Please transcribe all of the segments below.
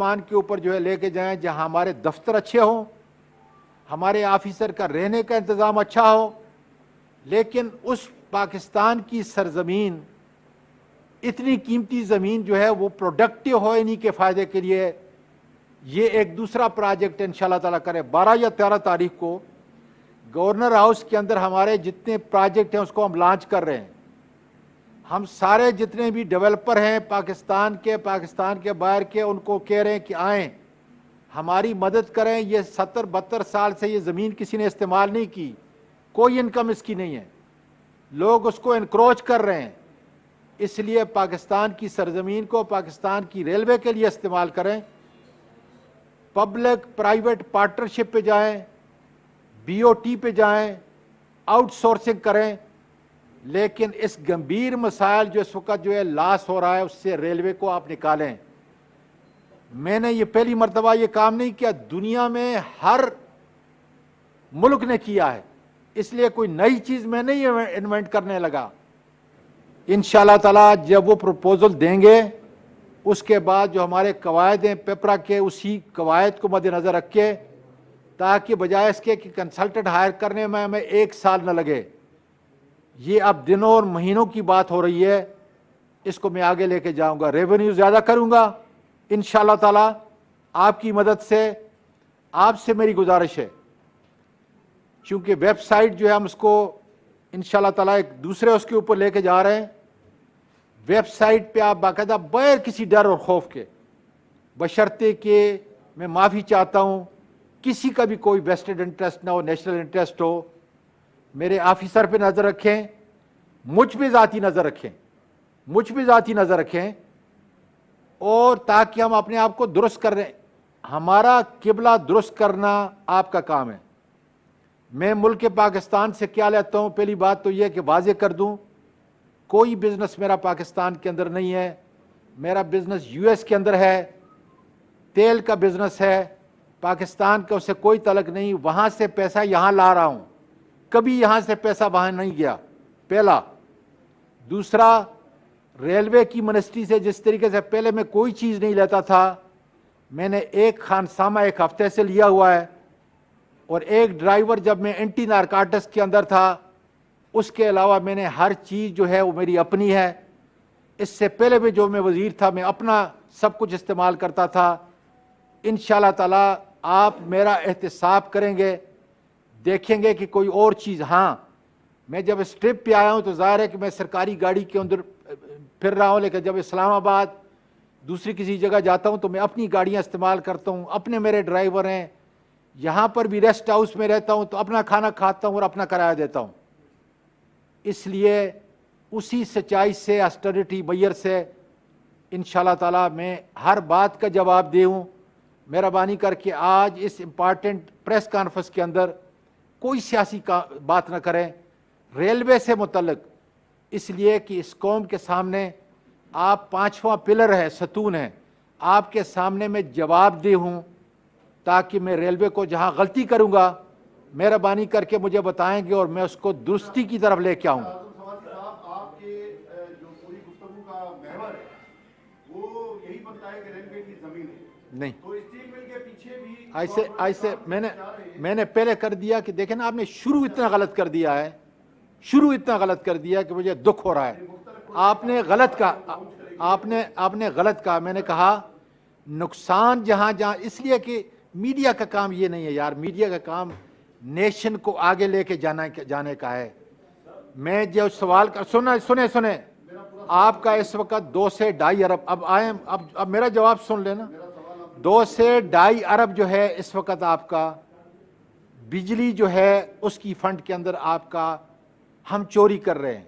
آسمان کے اوپر جو ہے لے کے جائیں، جہاں ہمارے دفتر اچھے ہوں، ہمارے آفیسر کا رہنے کا انتظام اچھا ہو، لیکن اس پاکستان کی سرزمین، اتنی قیمتی زمین جو ہے وہ پروڈکٹیو ہو انہی کے فائدے کے لیے. یہ ایک دوسرا پروجیکٹ انشاءاللہ تعالیٰ کرے 12 یا 13 تاریخ کو گورنر ہاؤس کے اندر ہمارے جتنے پروجیکٹ ہیں اس کو ہم لانچ کر رہے ہیں. ہم سارے جتنے بھی ڈیولپر ہیں پاکستان کے باہر کے، ان کو کہہ رہے ہیں کہ آئیں ہماری مدد کریں. یہ 70-72 سال سے یہ زمین کسی نے استعمال نہیں کی، کوئی انکم اس کی نہیں ہے، لوگ اس کو انکروچ کر رہے ہیں. اس لیے پاکستان کی سرزمین کو پاکستان کی ریلوے کے لیے استعمال کریں. پبلک پرائیویٹ پارٹنرشپ پہ جائیں، بی او ٹی پہ جائیں، آؤٹ سورسنگ کریں. لیکن اس گمبھیر مسائل جو اس وقت جو ہے لاس ہو رہا ہے، اس سے ریلوے کو آپ نکالیں. میں نے یہ پہلی مرتبہ یہ کام نہیں کیا، دنیا میں ہر ملک نے کیا ہے، اس لیے کوئی نئی چیز میں نہیں انوینٹ کرنے لگا. انشاءاللہ تعالیٰ جب وہ پروپوزل دیں گے، اس کے بعد جو ہمارے قواعد ہیں پیپرا کے، اسی قواعد کو مد نظر رکھ کے، تاکہ بجائے اس کے کہ کنسلٹنٹ ہائر کرنے میں ہمیں 1 سال نہ لگے، یہ اب دنوں اور مہینوں کی بات ہو رہی ہے. اس کو میں آگے لے کے جاؤں گا، ریونیو زیادہ کروں گا انشاءاللہ تعالیٰ آپ کی مدد سے. آپ سے میری گزارش ہے، چونکہ ویب سائٹ جو ہے ہم اس کو انشاءاللہ تعالیٰ ایک دوسرے اس کے اوپر لے کے جا رہے ہیں. ویب سائٹ پہ آپ باقاعدہ بغیر کسی ڈر اور خوف کے، بشرطے کہ میں معافی چاہتا ہوں کسی کا بھی کوئی ویسٹڈ انٹرسٹ نہ ہو، نیشنل انٹرسٹ ہو، میرے آفیسر پہ نظر رکھیں، مجھ پہ ذاتی نظر رکھیں، اور تاکہ ہم اپنے آپ کو درست کر رہے ہیں. ہمارا قبلہ درست کرنا آپ کا کام ہے. میں ملک پاکستان سے کیا لیتا ہوں؟ پہلی بات تو یہ کہ واضح کر دوں، کوئی بزنس میرا پاکستان کے اندر نہیں ہے. میرا بزنس یو ایس کے اندر ہے، تیل کا بزنس ہے، پاکستان کا اس سے کوئی تعلق نہیں. وہاں سے پیسہ یہاں لا رہا ہوں، کبھی یہاں سے پیسہ وہاں نہیں گیا، پہلا. دوسرا، ریلوے کی منسٹری سے جس طریقے سے پہلے میں کوئی چیز نہیں لیتا تھا، میں نے ایک خانسامہ 1 ہفتے سے لیا ہوا ہے، اور ایک ڈرائیور جب میں اینٹی نارکاٹس کے اندر تھا. اس کے علاوہ میں نے ہر چیز جو ہے وہ میری اپنی ہے. اس سے پہلے بھی جو میں وزیر تھا میں اپنا سب کچھ استعمال کرتا تھا. انشاءاللہ تعالیٰ آپ میرا احتساب کریں گے، دیکھیں گے کہ کوئی اور چیز. ہاں، میں جب اس ٹرپ پہ آیا ہوں تو ظاہر ہے کہ میں سرکاری گاڑی کے اندر پھر رہا ہوں، لیکن جب اسلام آباد دوسری کسی جگہ جاتا ہوں تو میں اپنی گاڑیاں استعمال کرتا ہوں، اپنے میرے ڈرائیور ہیں. یہاں پر بھی ریسٹ ہاؤس میں رہتا ہوں تو اپنا کھانا کھاتا ہوں اور اپنا کرایہ دیتا ہوں. اس لیے اسی سچائی سے، آسٹریٹی میئر سے انشاءاللہ تعالیٰ میں ہر بات کا جواب دوں. مہربانی کر کے آج اس امپارٹنٹ پریس کانفرنس کے اندر کوئی سیاسی بات نہ کریں ریلوے سے متعلق، اس لیے کہ اس قوم کے سامنے آپ 5واں پلر ہے، ستون ہے. آپ کے سامنے میں جواب دہ ہوں، تاکہ میں ریلوے کو جہاں غلطی کروں گا مہربانی کر کے مجھے بتائیں گے اور میں اس کو درستی کی طرف لے کے آؤں گا. آپ کے جو پوری گفتگو کا محور ہے وہ یہی بنتا ہے کہ ریلوے کی زمین ہے نہیں، تو اسٹیل مل کے پیچھے بھی ایسے میں نے پہلے کر دیا کہ دیکھیں نا، آپ نے شروع اتنا غلط کر دیا کہ مجھے دکھ ہو رہا ہے. آپ نے غلط کہا، آپ نے غلط کہا. میں نے کہا نقصان جہاں اس لیے کہ میڈیا کا کام یہ نہیں ہے یار، میڈیا کا کام نیشن کو آگے لے کے جانے کا ہے. میں جو سوال سنیں آپ کا اس وقت 2 سے 2.5 ارب، اب میرا جواب سن لینا. 2 سے 2.5 ارب جو ہے اس وقت آپ کا بجلی جو ہے اس کی فنڈ کے اندر آپ کا ہم چوری کر رہے ہیں.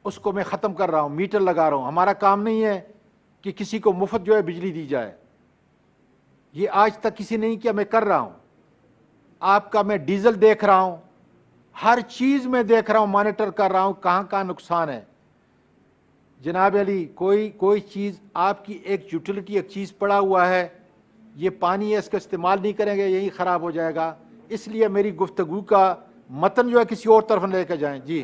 اس کو میں ختم کر رہا ہوں، میٹر لگا رہا ہوں. ہمارا کام نہیں ہے کہ کسی کو مفت جو ہے بجلی دی جائے، یہ آج تک کسی نے نہیں کیا، میں کر رہا ہوں. آپ کا میں ڈیزل دیکھ رہا ہوں، ہر چیز میں دیکھ رہا ہوں، مانیٹر کر رہا ہوں کہاں کہاں نقصان ہے. جناب علی، کوئی چیز آپ کی ایک یوٹیلیٹی ایک چیز پڑا ہوا ہے، یہ پانی ہے، اس کا استعمال نہیں کریں گے یہی خراب ہو جائے گا. اس لیے میری گفتگو کا متن جو ہے کسی اور طرف لے کے جائیں. جی